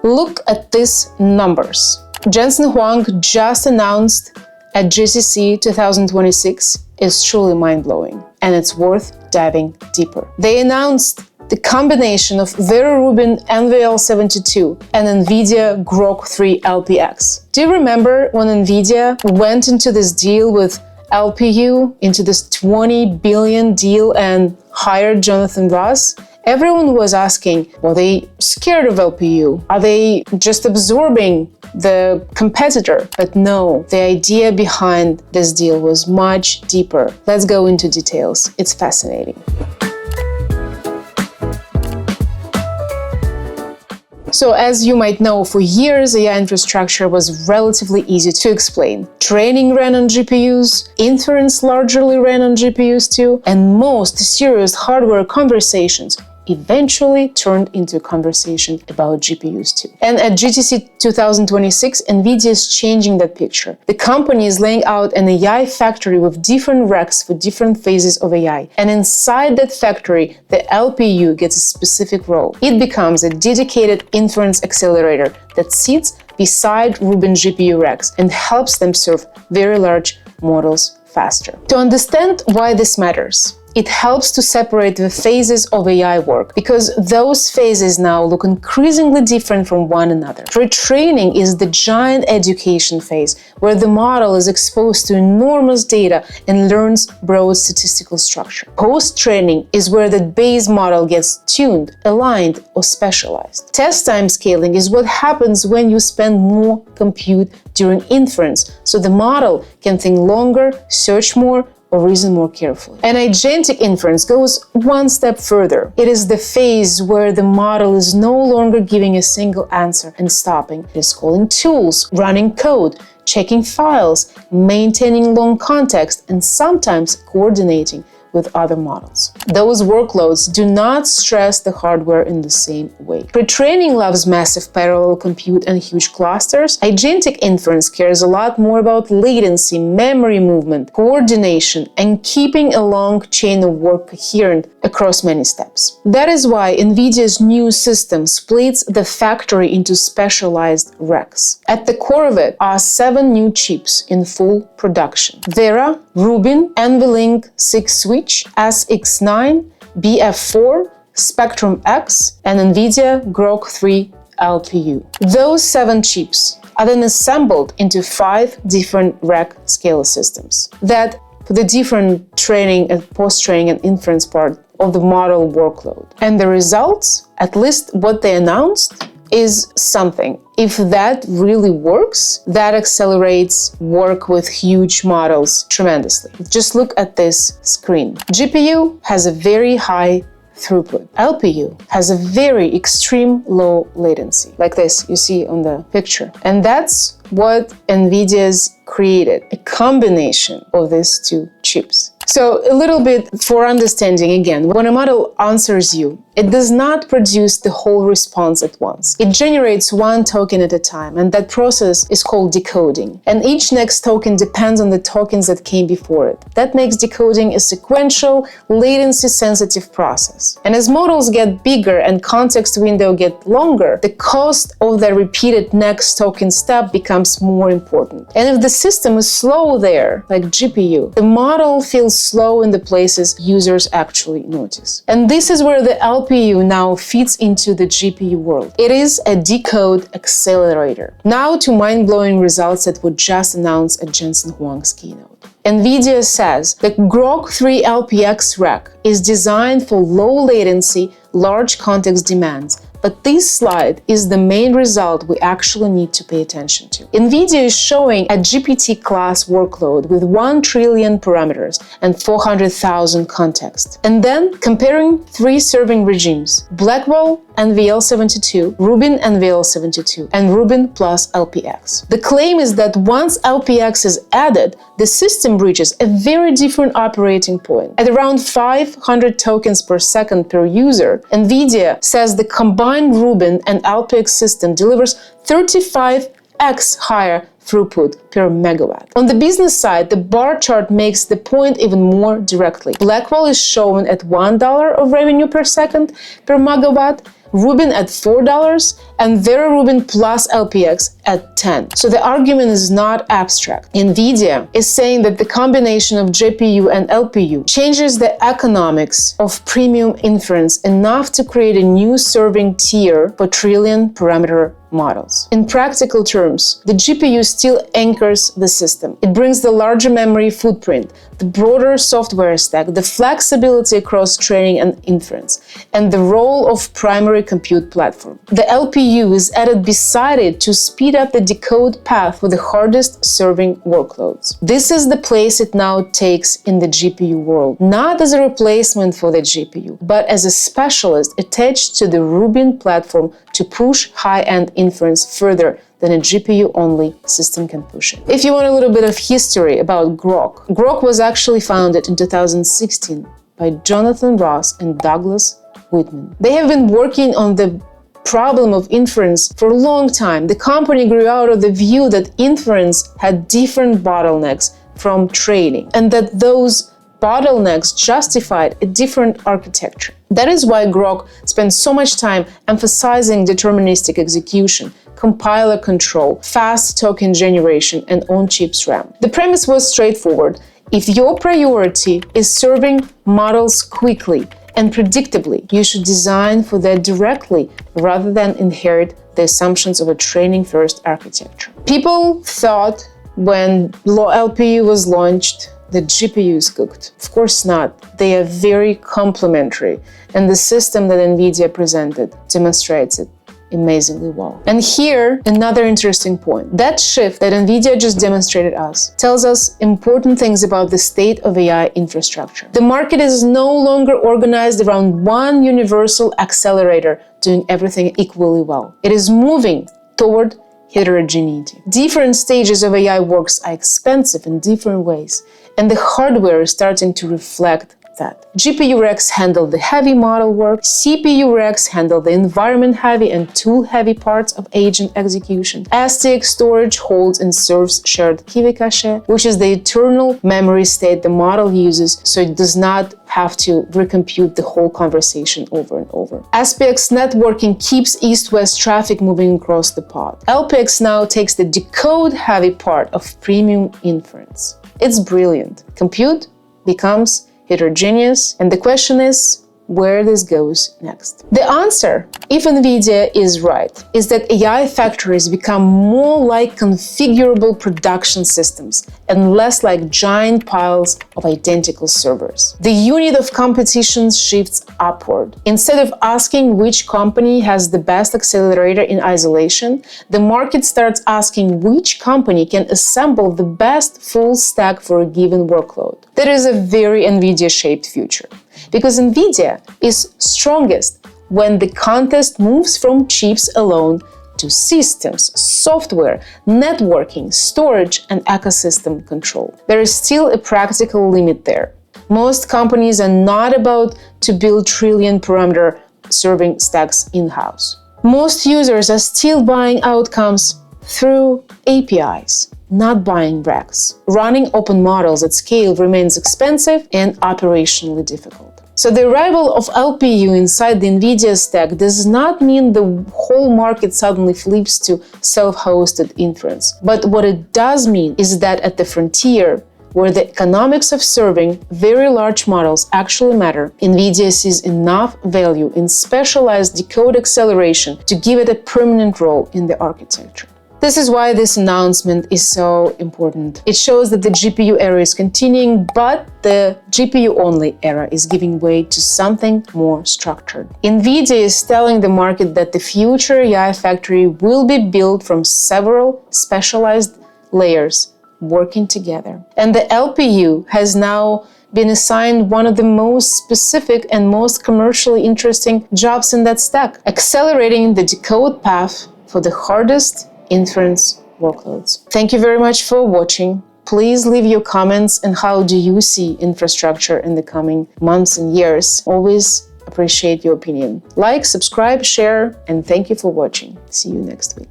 Look at these numbers. Jensen Huang just announced at GTC 2026 is truly mind-blowing, and it's worth diving deeper. They announced the combination of Vera Rubin NVL72 and Nvidia Groq 3 LPX. Do you remember when Nvidia went into this deal with LPU, into this $20 billion deal, and hired Jonathan Ross? Everyone was asking, were they scared of LPU? Are they just absorbing the competitor? But no, the idea behind this deal was much deeper. Let's go into details. It's fascinating. So as you might know, for years, AI infrastructure was relatively easy to explain. Training ran on GPUs, inference largely ran on GPUs too, and most serious hardware conversations eventually turned into a conversation about GPUs too. And at GTC 2026, Nvidia is changing that picture. The company is laying out an AI factory with different racks for different phases of AI. And inside that factory, the LPU gets a specific role. It becomes a dedicated inference accelerator that sits beside Rubin GPU racks and helps them serve very large models faster. To understand why this matters, it helps to separate the phases of AI work, because those phases now look increasingly different from one another. Pre-training is the giant education phase, where the model is exposed to enormous data and learns broad statistical structure. Post-training is where the base model gets tuned, aligned, or specialized. Test time scaling is what happens when you spend more compute during inference, so the model can think longer, search more, or reason more carefully. And agentic inference goes one step further. It is the phase where the model is no longer giving a single answer and stopping. It is calling tools, running code, checking files, maintaining long context, and sometimes coordinating with other models. Those workloads do not stress the hardware in the same way. Pre-training loves massive parallel compute and huge clusters. Agentic inference cares a lot more about latency, memory movement, coordination, and keeping a long chain of work coherent across many steps. That is why Nvidia's new system splits the factory into specialized racks. At the core of it are 7 new chips in full production: Vera Rubin NVLink 6 switch, SX9, BF4, Spectrum X, and Nvidia Groq 3 LPU. Those 7 chips are then assembled into 5 different rack scale systems that for the different training and post-training and inference part of the model workload. And the results, at least what they announced, is something. If that really works, that accelerates work with huge models tremendously. Just look at this screen. GPU has a very high throughput. LPU has a very extreme low latency, like this you see on the picture. And that's what Nvidia's created, a combination of these 2 chips. So a little bit for understanding again, when a model answers you, it does not produce the whole response at once. It generates one token at a time, and that process is called decoding. And each next token depends on the tokens that came before it. That makes decoding a sequential, latency-sensitive process. And as models get bigger and context window get longer, the cost of the repeated next token step becomes more important. And if the system is slow there, like GPU, the model feels slow in the places users actually notice. And this is where the LPU now fits into the GPU world. It is a decode accelerator. Now to mind-blowing results that were just announced at Jensen Huang's keynote. Nvidia says the Groq 3 LPX rack is designed for low latency, large context demands. But this slide is the main result we actually need to pay attention to. Nvidia is showing a GPT-class workload with 1 trillion parameters and 400,000 contexts. And then comparing 3 serving regimes: Blackwell NVL72, Rubin NVL72, and Rubin plus LPX. The claim is that once LPX is added, the system reaches a very different operating point. At around 500 tokens per second per user, Nvidia says the combined Rubin and LPX system delivers 35x higher throughput per megawatt. On the business side, the bar chart makes the point even more directly. Blackwell is shown at $1 of revenue per second per megawatt, Rubin at $4, and Vera Rubin plus LPX at 10. So the argument is not abstract. Nvidia is saying that the combination of GPU and LPU changes the economics of premium inference enough to create a new serving tier for trillion parameter models. In practical terms, the GPU still anchors the system. It brings the larger memory footprint, the broader software stack, the flexibility across training and inference, and the role of primary compute platform. The LPU is added beside it to speed up the decode path for the hardest serving workloads. This is the place it now takes in the GPU world, not as a replacement for the GPU, but as a specialist attached to the Rubin platform to push high-end inference further than a GPU-only system can push it. If you want a little bit of history about Groq, Groq was actually founded in 2016 by Jonathan Ross and Douglas Whitman. They have been working on the problem of inference for a long time. The company grew out of the view that inference had different bottlenecks from training, and that those bottlenecks justified a different architecture. That is why Groq spends so much time emphasizing deterministic execution, compiler control, fast token generation, and on-chips RAM. The premise was straightforward. If your priority is serving models quickly and predictably, you should design for that directly rather than inherit the assumptions of a training-first architecture. People thought when LPU was launched, the GPUs cooked. Of course not. They are very complementary, and the system that Nvidia presented demonstrates it amazingly well. And here, another interesting point. That shift that Nvidia just demonstrated us tells us important things about the state of AI infrastructure. The market is no longer organized around one universal accelerator doing everything equally well. It is moving toward heterogeneity. Different stages of AI works are expensive in different ways, and the hardware is starting to reflect that. GPU racks handle the heavy model work, CPU racks handle the environment-heavy and tool-heavy parts of agent execution. STX storage holds and serves shared key cache, which is the eternal memory state the model uses, so it does not have to recompute the whole conversation over and over. SPX networking keeps east-west traffic moving across the pod. LPX now takes the decode-heavy part of premium inference. It's brilliant. Compute becomes heterogeneous, and the question is where this goes next. The answer, if Nvidia is right, is that AI factories become more like configurable production systems and less like giant piles of identical servers. The unit of competition shifts upward. Instead of asking which company has the best accelerator in isolation, the market starts asking which company can assemble the best full stack for a given workload. That is a very Nvidia-shaped future, because Nvidia is strongest when the contest moves from chips alone to systems, software, networking, storage, and ecosystem control. There is still a practical limit there. Most companies are not about to build trillion parameter serving stacks in-house. Most users are still buying outcomes through APIs, not buying racks. Running open models at scale remains expensive and operationally difficult. So the arrival of LPU inside the Nvidia stack does not mean the whole market suddenly flips to self-hosted inference. But what it does mean is that at the frontier, where the economics of serving very large models actually matter, Nvidia sees enough value in specialized decode acceleration to give it a permanent role in the architecture. This is why this announcement is so important. It shows that the GPU era is continuing, but the GPU-only era is giving way to something more structured. Nvidia is telling the market that the future AI factory will be built from several specialized layers working together. And the LPU has now been assigned one of the most specific and most commercially interesting jobs in that stack, accelerating the decode path for the hardest inference workloads. Thank you very much for watching. Please leave your comments and how do you see infrastructure in the coming months and years. Always appreciate your opinion. Like, subscribe, share, and thank you for watching. See you next week.